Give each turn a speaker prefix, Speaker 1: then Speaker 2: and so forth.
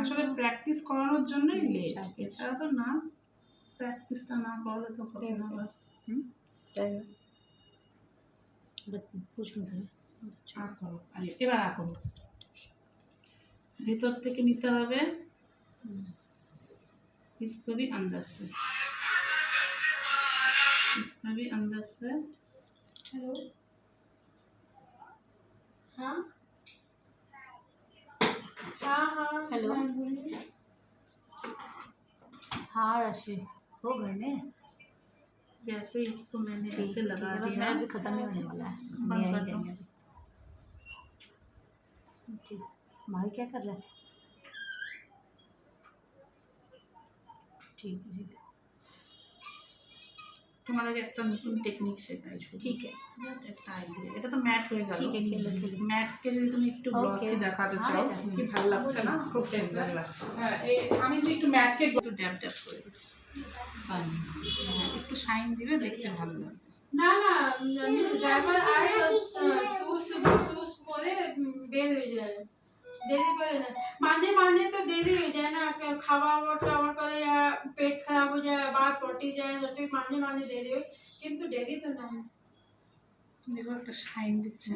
Speaker 1: আসলে প্র্যাকটিস করানোর জন্যই লেট, এছাড়া তো না। প্র্যাকটিসটা না করলে তো হবে না। এবার আঁকো, ভেতর থেকে নিতে হবে। इसको भी अंदर से, इसका भी अंदर से। हेलो, हाँ हाँ हाँ
Speaker 2: हेलो,
Speaker 1: बोलिए।
Speaker 2: हाँ राशि वो घर में
Speaker 1: जैसे इसको मैंने ऐसे लगा
Speaker 2: बस
Speaker 1: दिया,
Speaker 2: मेरा भी खत्म ही होने वाला है,
Speaker 1: बंद कर दो।
Speaker 2: ठीक, भाई क्या कर रहा है? ठीक है,
Speaker 1: তোমাদের একটা নতুন টেকনিক শেখাই।
Speaker 2: ঠিক আছে,
Speaker 1: জাস্ট একটা আইডিয়া। এটা তো ম্যাট হয়ে গেল।
Speaker 2: ঠিক আছে, খেলো খেলো।
Speaker 1: ম্যাটকে যদি তুমি একটু গ্লসি দেখাতে চাও, কি ভালো লাগছে না?
Speaker 2: খুব সুন্দর লাগছে।
Speaker 1: হ্যাঁ, আমি যে একটু ম্যাটকে একটু ড্যাব ড্যাব করে হ্যাঁ, একটু শাইন দিবে, দেখতে ভালো লাগবে।
Speaker 3: না না, ড্রাইভার আর সুস পরে বের হয়ে যায়, দেরি করে না। মাঝে মাঝে তো দেরি হয়ে যায় না, খাওয়া টাওয়া করে পেট খারাপ হয়ে যায়, আবার পটি যায়, মাঝে মাঝে দেরি হয়, কিন্তু দেরি তো না।
Speaker 1: দেখো একটা শাইন দিচ্ছে।